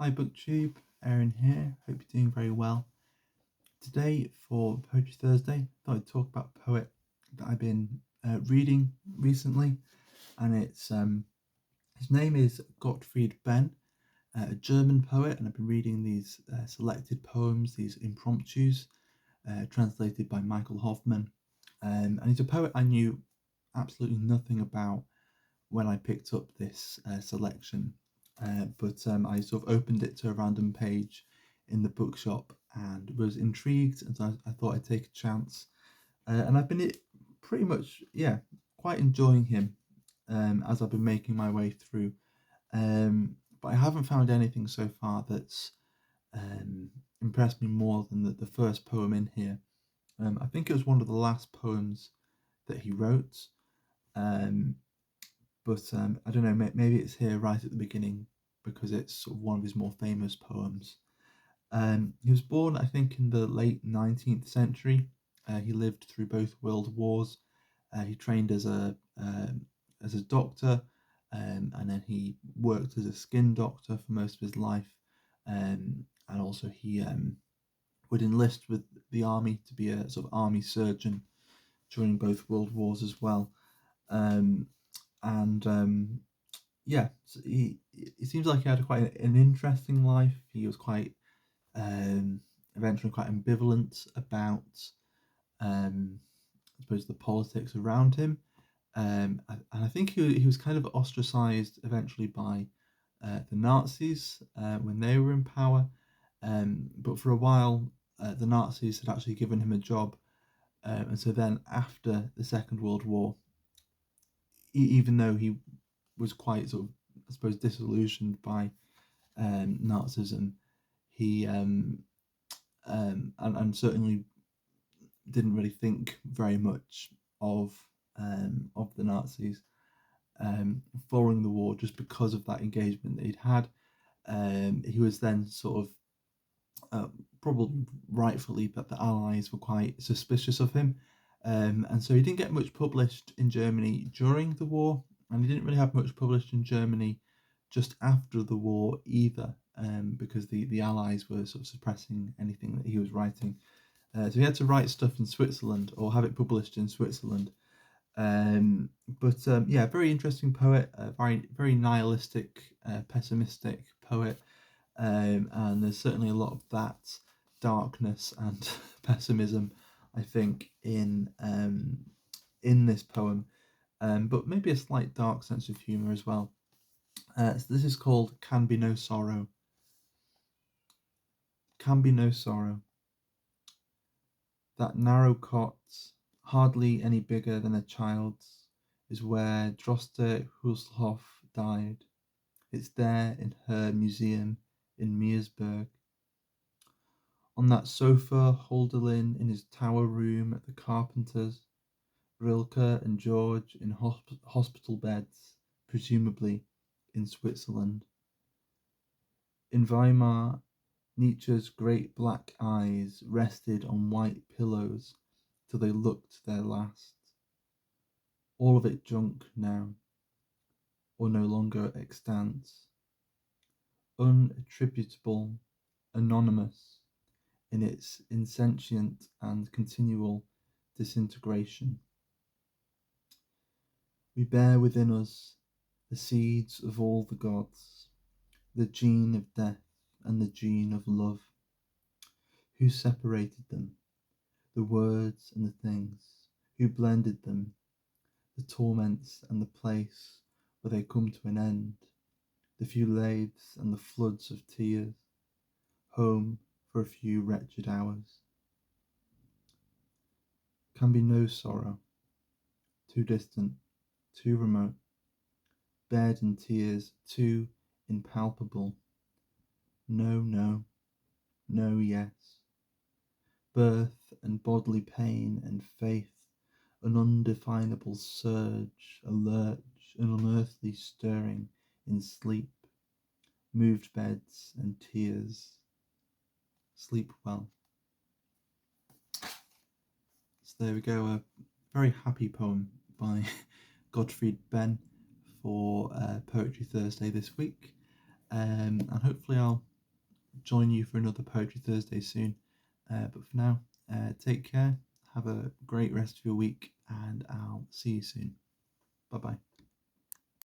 Hi booktube, Aaron here. Hope you're doing very well. Today for Poetry Thursday, I thought I'd talk about a poet that I've been reading recently, and his name is Gottfried Benn, a German poet, and I've been reading these selected poems, these impromptus, translated by Michael Hofmann. And he's a poet I knew absolutely nothing about when I picked up this selection. But I sort of opened it to a random page in the bookshop and was intrigued, and so I thought I'd take a chance. And I've been pretty much, quite enjoying him as I've been making my way through. But I haven't found anything so far that's impressed me more than the first poem in here. I think it was one of the last poems that he wrote. But I don't know, maybe it's here right at the beginning because it's sort of one of his more famous poems. He was born, I think, in the late 19th century. He lived through both world wars. He trained as a doctor, and then he worked as a skin doctor for most of his life. And also he would enlist with the army to be a sort of army surgeon during both world wars as well. Um, and so it seems like he had quite an interesting life. He was quite eventually quite ambivalent about I suppose the politics around him, and I think he was kind of ostracized eventually by the Nazis when they were in power. But for a while, the Nazis had actually given him a job, and so then after the Second World War, even though he was quite sort of, I suppose, disillusioned by Nazism, he and certainly didn't really think very much of the Nazis following the war, just because of that engagement that he'd had. He was then sort of probably rightfully, but the Allies were quite suspicious of him, and so he didn't get much published in Germany during the war, and he didn't really have much published in Germany just after the war either, because the Allies were sort of suppressing anything that he was writing. So he had to write stuff in Switzerland or have it published in Switzerland. Very interesting poet, very nihilistic, pessimistic poet, and there's certainly a lot of that darkness and pessimism, I think, in this poem, but maybe a slight dark sense of humour as well. So this is called "Can Be No Sorrow." Can be no sorrow. That narrow cot, hardly any bigger than a child's, is where Droste Hulshoff died. It's there in her museum in Meersburg. On that sofa, Holderlin in his tower room at the Carpenters, Rilke and George in hospital beds, presumably in Switzerland. In Weimar, Nietzsche's great black eyes rested on white pillows till they looked their last. All of it junk now, or no longer extant. Unattributable, anonymous, in its insentient and continual disintegration. We bear within us the seeds of all the gods, the gene of death and the gene of love. Who separated them, the words and the things? Who blended them, the torments and the place where they come to an end, the few lathes and the floods of tears, home for a few wretched hours? Can be no sorrow, too distant, too remote, bed and tears too impalpable. No, no, no, yes. Birth and bodily pain and faith, an undefinable surge, a lurch, an unearthly stirring in sleep, moved beds and tears. Sleep well. So there we go, a very happy poem by Gottfried Benn for Poetry Thursday this week. And hopefully I'll join you for another Poetry Thursday soon. But for now, take care, have a great rest of your week, and I'll see you soon. Bye bye.